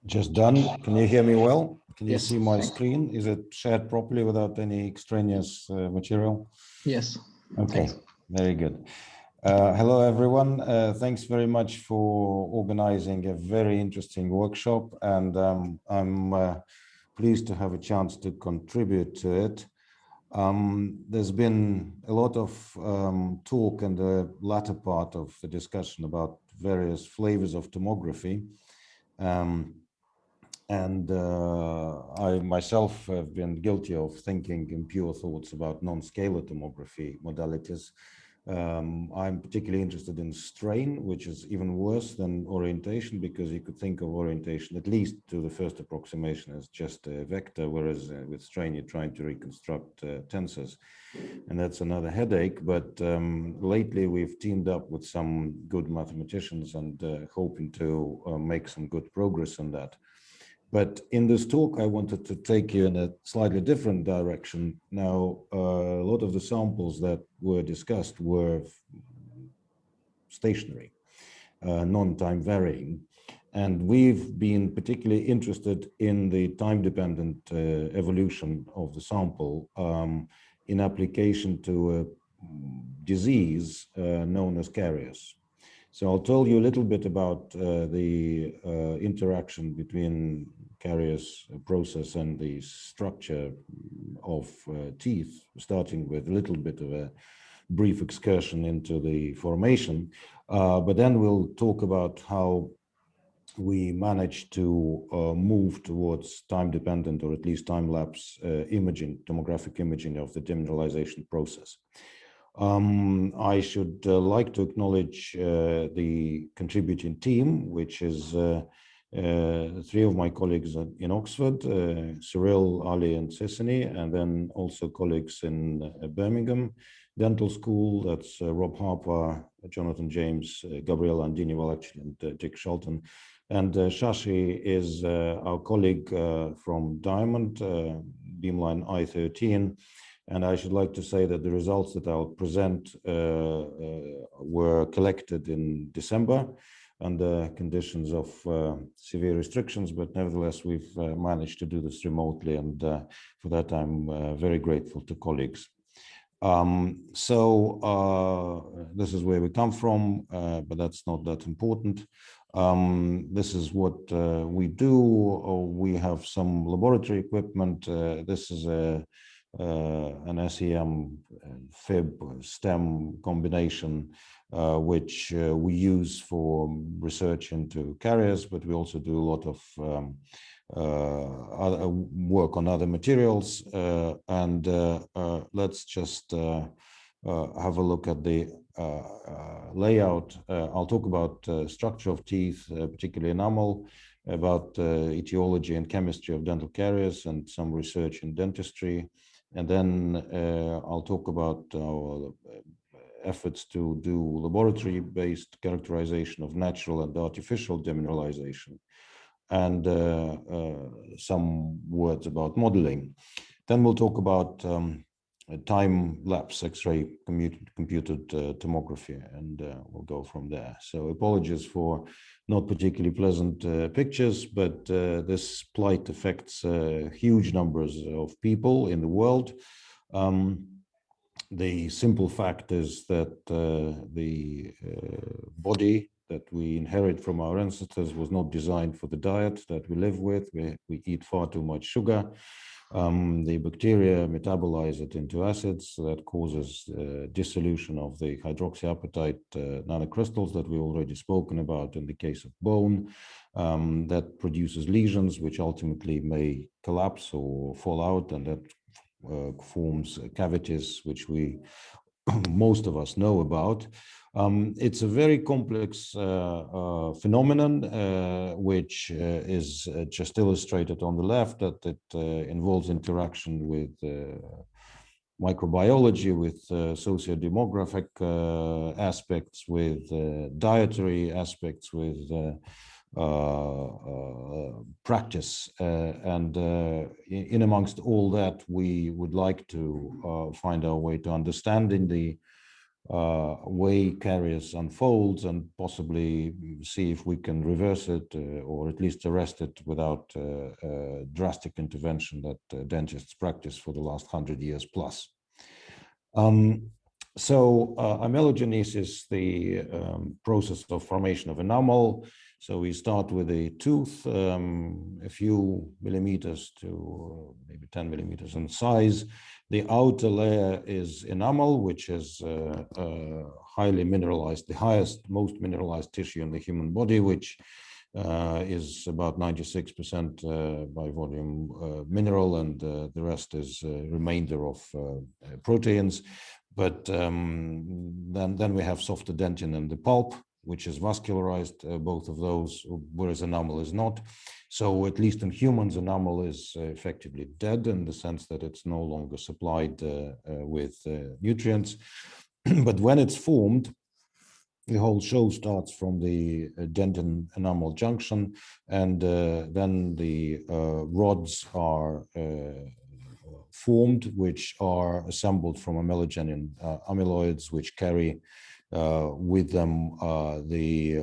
Just done. Can you hear me well? Can you Yes, see my thanks. screen? Is it shared properly without any extraneous material? Yes, Okay, thanks. very good. Hello, everyone. Thanks very much for organizing a very interesting workshop, and I'm pleased to have a chance to contribute to it. There's been a lot of talk in the latter part of the discussion about various flavors of tomography. And I myself have been guilty of thinking impure thoughts about non-scalar tomography modalities. I'm particularly interested in strain, which is even worse than orientation, because you could think of orientation, at least to the first approximation, as just a vector, whereas with strain you're trying to reconstruct tensors. And that's another headache. But lately we've teamed up with some good mathematicians and hoping to make some good progress on that. But in this talk, I wanted to take you in a slightly different direction. Now, a lot of the samples that were discussed were stationary, non-time varying. And we've been particularly interested in the time-dependent evolution of the sample in application to a disease known as caries. So I'll tell you a little bit about the interaction between caries process and the structure of teeth, starting with a little bit of a brief excursion into the formation. But then we'll talk about how we managed to move towards time-dependent, or at least time-lapse imaging, tomographic imaging of the demineralization process. I should like to acknowledge the contributing team, which is three of my colleagues in Oxford, Cyril, Ali, and Cecily, and then also colleagues in Birmingham Dental School. That's Rob Harper, Jonathan James, Gabriella Andini, well, actually, and Dick Shelton. And Shashi is our colleague from Diamond, Beamline I-13. And I should like to say that the results that I'll present were collected in December under conditions of severe restrictions, but nevertheless, we've managed to do this remotely, and for that, I'm very grateful to colleagues. This is where we come from, but that's not that important. This is what we do. We have some laboratory equipment. This is an SEM fib stem combination, which we use for research into carriers, but we also do a lot of other work on other materials. Let's just have a look at the layout. I'll talk about structure of teeth, particularly enamel, about etiology and chemistry of dental caries, and some research in dentistry. And then I'll talk about our efforts to do laboratory-based characterization of natural and artificial demineralization, and some words about modeling. Then we'll talk about time-lapse X-ray computed tomography, and we'll go from there. So apologies for not particularly pleasant pictures, but this plight affects huge numbers of people in the world. The simple fact is that the body that we inherit from our ancestors was not designed for the diet that we live with. We eat far too much sugar. The bacteria metabolize it into acids that causes dissolution of the hydroxyapatite nanocrystals that we've already spoken about in the case of bone. That produces lesions which ultimately may collapse or fall out, and that forms cavities, which we most of us know about. It's a very complex phenomenon, which is just illustrated on the left, that it involves interaction with microbiology, with socio-demographic aspects, with dietary aspects, with practice, and in amongst all that, we would like to find our way to understanding the way carriers unfolds and possibly see if we can reverse it or at least arrest it without drastic intervention that dentists practice for the last 100 years plus. Amelogenesis is the process of formation of enamel. So we start with a tooth, a few millimeters to maybe 10 millimeters in size. The outer layer is enamel, which is highly mineralized, the highest, most mineralized tissue in the human body, which is about 96% by volume mineral, and the rest is remainder of proteins. But then we have softer dentin and the pulp, which is vascularized, both of those, whereas enamel is not. So at least in humans, enamel is effectively dead in the sense that it's no longer supplied with nutrients. But when it's formed, the whole show starts from the dentin enamel junction, and then the rods are formed, which are assembled from amelogenin amyloids, which carry with them the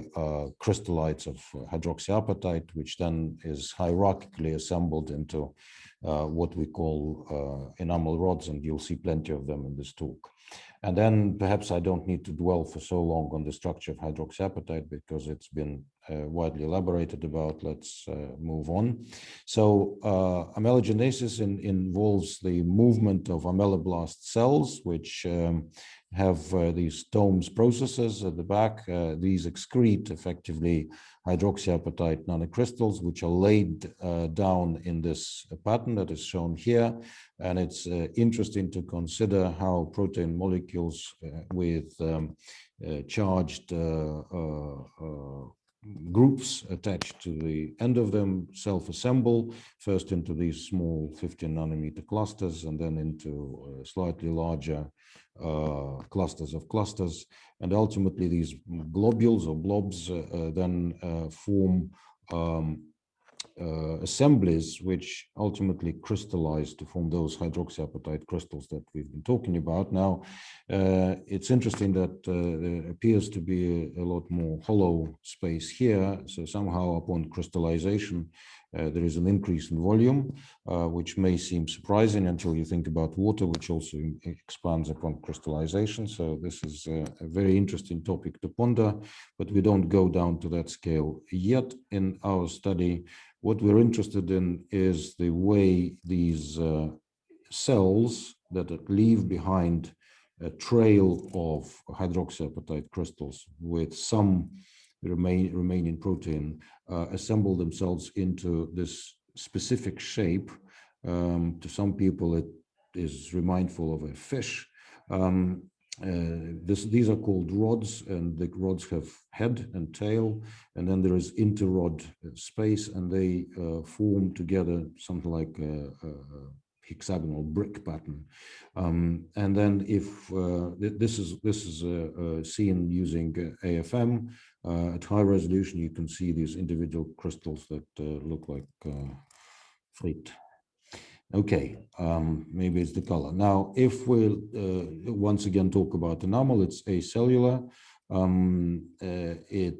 crystallites of hydroxyapatite, which then is hierarchically assembled into what we call enamel rods, and you'll see plenty of them in this talk. And then perhaps I don't need to dwell for so long on the structure of hydroxyapatite because it's been widely elaborated about. Let's move on. So amelogenesis involves the movement of ameloblast cells, which have these TOMS processes at the back. These excrete effectively hydroxyapatite nanocrystals, which are laid down in this pattern that is shown here. And it's interesting to consider how protein molecules with charged groups attached to the end of them self-assemble, first into these small 15 nanometer clusters and then into slightly larger clusters of clusters. And ultimately these globules or blobs then form assemblies which ultimately crystallize to form those hydroxyapatite crystals that we've been talking about. Now, it's interesting that there appears to be a lot more hollow space here. So somehow upon crystallization, there is an increase in volume, which may seem surprising until you think about water, which also expands upon crystallization. So this is a very interesting topic to ponder, but we don't go down to that scale yet in our study. What we're interested in is the way these cells that leave behind a trail of hydroxyapatite crystals with some remaining protein assemble themselves into this specific shape. To some people, it is remindful of a fish. These are called rods, and the rods have head and tail, and then there is interrod space, and they form together something like a hexagonal brick pattern. And then if this is seen using AFM at high resolution, you can see these individual crystals that look like frit. Okay, maybe it's the color. Now, if we once again talk about enamel, it's acellular. It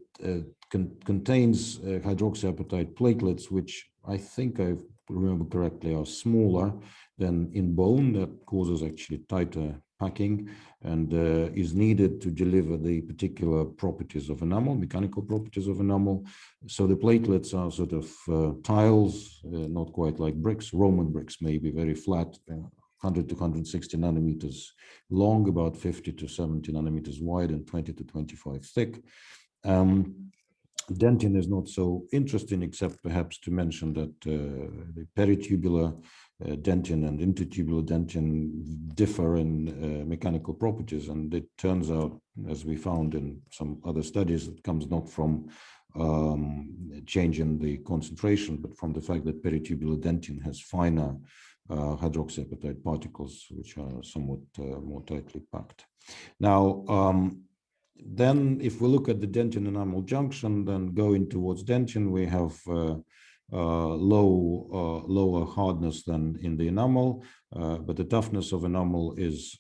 contains hydroxyapatite platelets, which I think I remember correctly are smaller than in bone. That causes actually tighter packing and is needed to deliver the particular properties of enamel, mechanical properties of enamel. So the platelets are sort of tiles, not quite like bricks. Roman bricks may be very flat, 100 to 160 nanometers long, about 50 to 70 nanometers wide, and 20 to 25 thick. Dentin is not so interesting, except perhaps to mention that the peritubular dentin and intertubular dentin differ in mechanical properties, and it turns out, as we found in some other studies, it comes not from change in the concentration, but from the fact that peritubular dentin has finer hydroxyapatite particles, which are somewhat more tightly packed. Now, then if we look at the dentin enamel junction, then going towards dentin, we have lower hardness than in the enamel, but the toughness of enamel is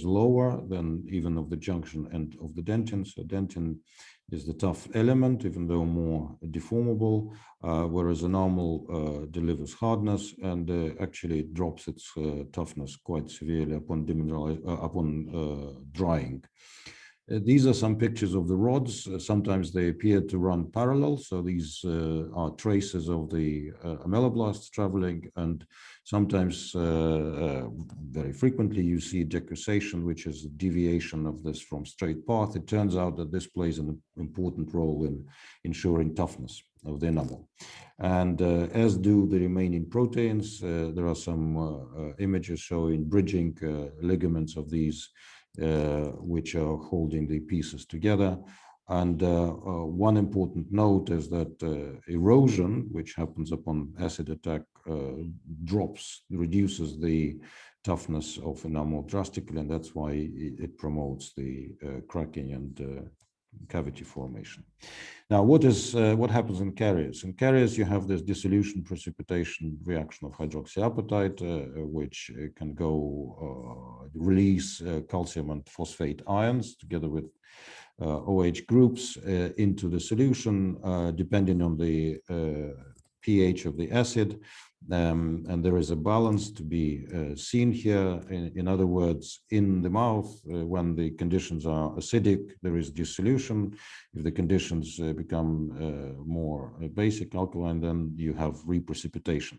lower than even of the junction and of the dentin. So dentin is the tough element, even though more deformable, whereas enamel delivers hardness and actually drops its toughness quite severely upon drying. These are some pictures of the rods. Sometimes they appear to run parallel. So these are traces of the ameloblasts traveling, and sometimes very frequently you see decussation, which is a deviation of this from straight path. It turns out that this plays an important role in ensuring toughness of the enamel. And as do the remaining proteins, there are some images showing bridging ligaments of these which are holding the pieces together. And one important note is that erosion, which happens upon acid attack, reduces the toughness of enamel drastically, and that's why it promotes the cracking and cavity formation. Now, what happens in carriers? In carriers, you have this dissolution precipitation reaction of hydroxyapatite, which can go release calcium and phosphate ions together with OH groups into the solution, depending on the pH of the acid. And there is a balance to be seen here. In other words, in the mouth, when the conditions are acidic, there is dissolution. If the conditions become more basic alkaline, then you have reprecipitation.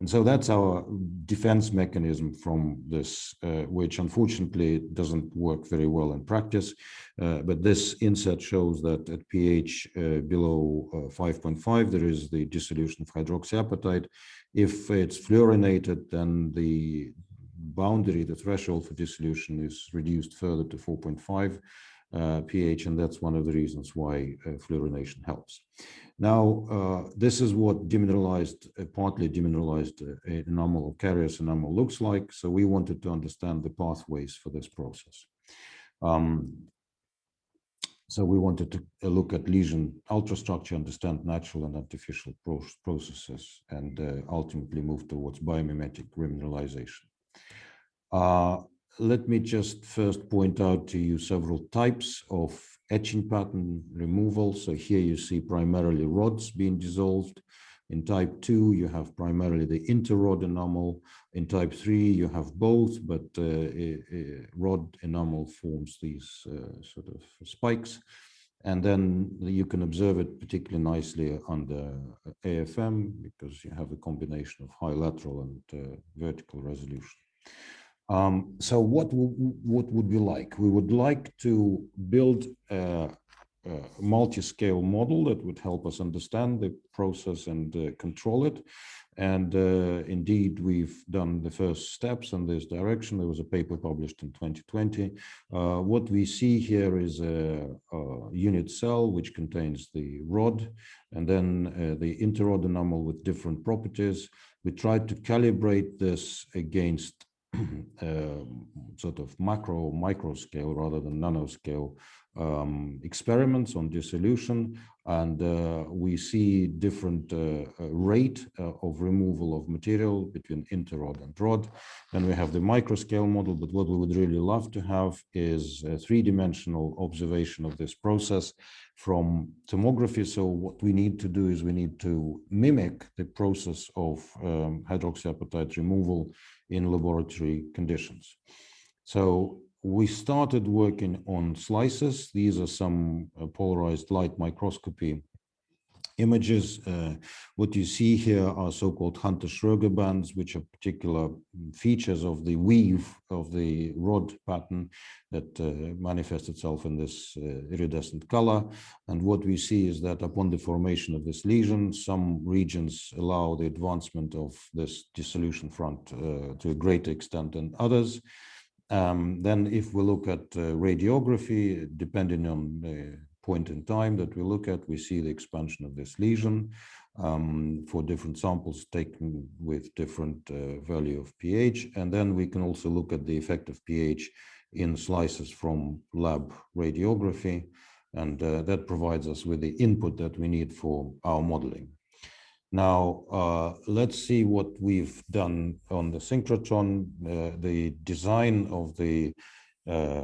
And so that's our defense mechanism from this, which unfortunately doesn't work very well in practice. But this insert shows that at pH below 5.5, there is the dissolution of hydroxyapatite. If it's fluorinated, then the boundary, the threshold for dissolution is reduced further to 4.5 pH, and that's one of the reasons why fluorination helps. Now, this is what demineralized, partly demineralized enamel or carriers enamel looks like. So we wanted to understand the pathways for this process. So we wanted to look at lesion ultrastructure, understand natural and artificial processes, and ultimately move towards biomimetic remineralization. Let me just first point out to you several types of etching pattern removal. So here you see primarily rods being dissolved. In type 2, you have primarily the interrod enamel. In type 3, you have both, but rod enamel forms these sort of spikes. And then you can observe it particularly nicely under AFM because you have a combination of high lateral and vertical resolution. So what would we like? We would like to build a multi-scale model that would help us understand the process and control it. And indeed, we've done the first steps in this direction. There was a paper published in 2020. What we see here is a unit cell which contains the rod and then the interrod enamel with different properties. We tried to calibrate this against sort of micro scale rather than nanoscale experiments on dissolution, and we see different rate of removal of material between interrod and rod. Then we have the microscale model, but what we would really love to have is a three-dimensional observation of this process from tomography. So what we need to do is we need to mimic the process of hydroxyapatite removal in laboratory conditions. So we started working on slices. These are some polarized light microscopy images. What you see here are so-called Hunter-Schroeder bands, which are particular features of the weave of the rod pattern that manifests itself in this iridescent color. And what we see is that upon the formation of this lesion, some regions allow the advancement of this dissolution front to a greater extent than others. Then if we look at radiography, depending on the point in time that we look at, we see the expansion of this lesion for different samples taken with different value of pH. And then we can also look at the effect of pH in slices from lab radiography. And that provides us with the input that we need for our modeling. Now, let's see what we've done on the synchrotron. The design of the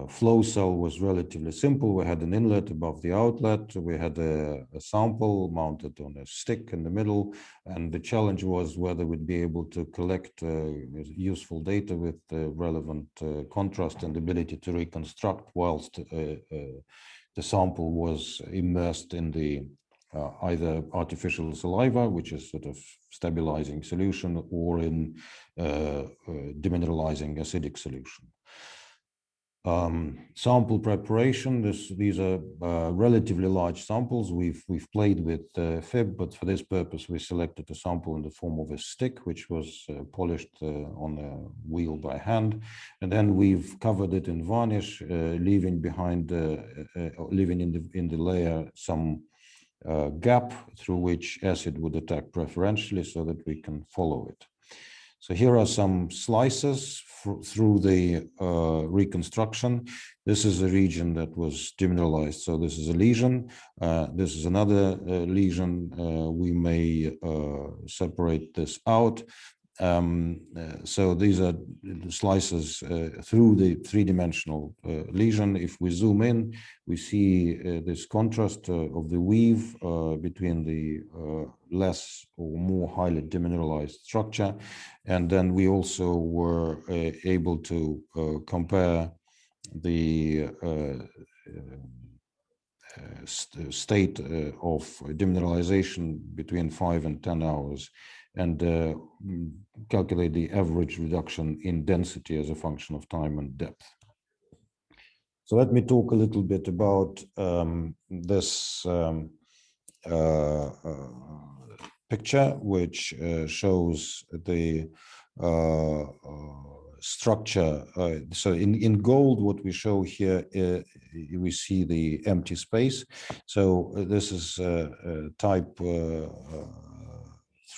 flow cell was relatively simple. We had an inlet above the outlet. We had a sample mounted on a stick in the middle. And the challenge was whether we'd be able to collect useful data with relevant contrast and ability to reconstruct whilst the sample was immersed in the either artificial saliva, which is sort of stabilizing solution, or in demineralizing acidic solution. Sample preparation. These are relatively large samples. We've played with fib, but for this purpose, we selected a sample in the form of a stick, which was polished on a wheel by hand, and then we've covered it in varnish, leaving behind, leaving in the layer some gap through which acid would attack preferentially, so that we can follow it. So here are some slices through the reconstruction. This is a region that was demineralized. So this is a lesion. This is another lesion. We may separate this out. So these are the slices through the three-dimensional lesion. If we zoom in, we see this contrast of the weave between the less or more highly demineralized structure. And then we also were able to compare the state of demineralization between 5 and 10 hours and calculate the average reduction in density as a function of time and depth. So let me talk a little bit about this picture, which shows the structure. So in gold, what we show here, we see the empty space. So this is type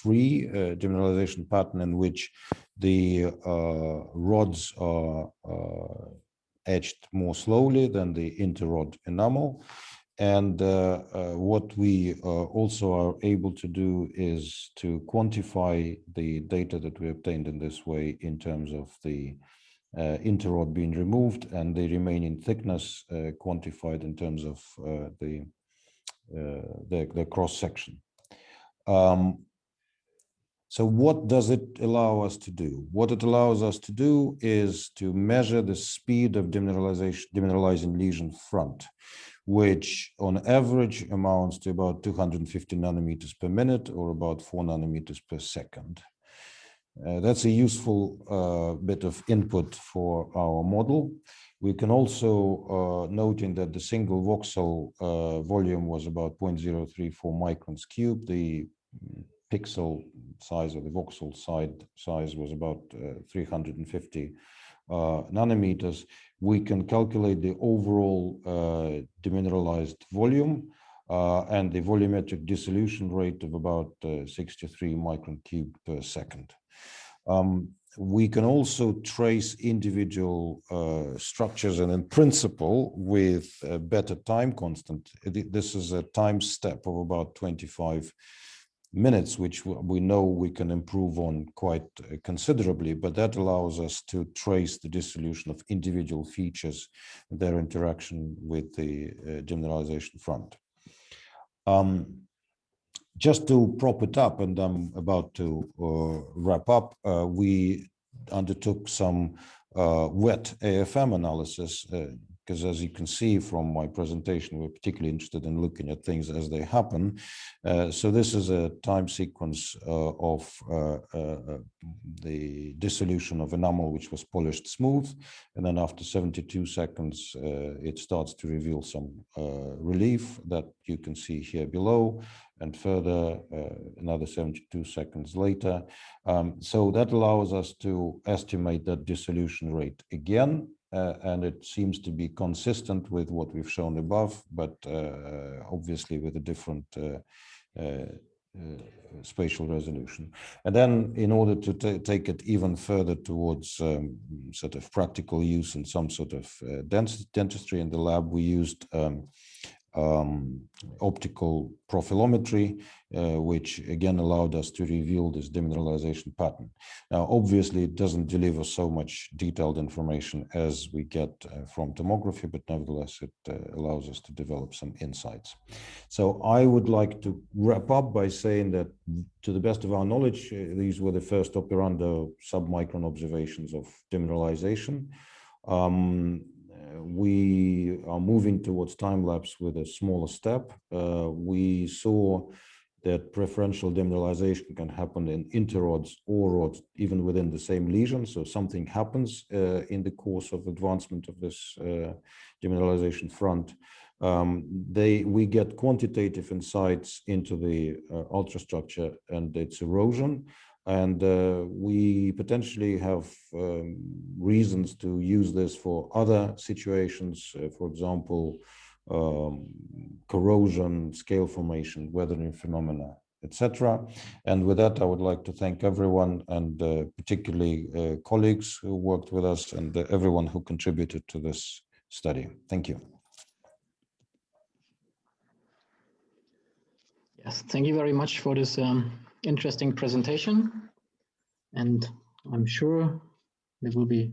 3 demineralization pattern, in which the rods are etched more slowly than the interrod enamel. And what we also are able to do is to quantify the data that we obtained in this way in terms of the interrod being removed and the remaining thickness quantified in terms of the cross section. So what does it allow us to do? What it allows us to do is to measure the speed of demineralizing lesion front, which on average amounts to about 250 nanometers per minute, or about 4 nanometers per second. That's a useful bit of input for our model. We can also noting that the single voxel volume was about 0.034 microns cubed. The pixel size, or the voxel size, was about 350 nanometers. We can calculate the overall demineralized volume and the volumetric dissolution rate of about 63 micron cube per second. We can also trace individual structures, and in principle, with a better time constant. This is a time step of about 25 minutes, which we know we can improve on quite considerably, but that allows us to trace the dissolution of individual features and their interaction with the demineralization front. Just to prop it up, and I'm about to wrap up, we undertook some wet AFM analysis, because as you can see from my presentation, we're particularly interested in looking at things as they happen. So this is a time sequence of the dissolution of enamel, which was polished smooth. And then after 72 seconds, it starts to reveal some relief that you can see here below. And further, another 72 seconds later. So that allows us to estimate that dissolution rate again. And it seems to be consistent with what we've shown above, but obviously with a different spatial resolution. And then in order to take it even further towards sort of practical use in some sort of dentistry in the lab, we used optical profilometry, which again allowed us to reveal this demineralization pattern. Now, obviously, it doesn't deliver so much detailed information as we get from tomography, but nevertheless, it allows us to develop some insights. So I would like to wrap up by saying that, to the best of our knowledge, these were the first operando submicron observations of demineralization. We are moving towards time-lapse with a smaller step. We saw that preferential demineralization can happen in interrods or rods, even within the same lesion. So something happens in the course of advancement of this demineralization front. We get quantitative insights into the ultrastructure and its erosion. And we potentially have reasons to use this for other situations, for example, corrosion, scale formation, weathering phenomena, etc. And with that, I would like to thank everyone, and particularly colleagues who worked with us, and everyone who contributed to this study. Thank you. Yes, thank you very much for this interesting presentation. And I'm sure there will be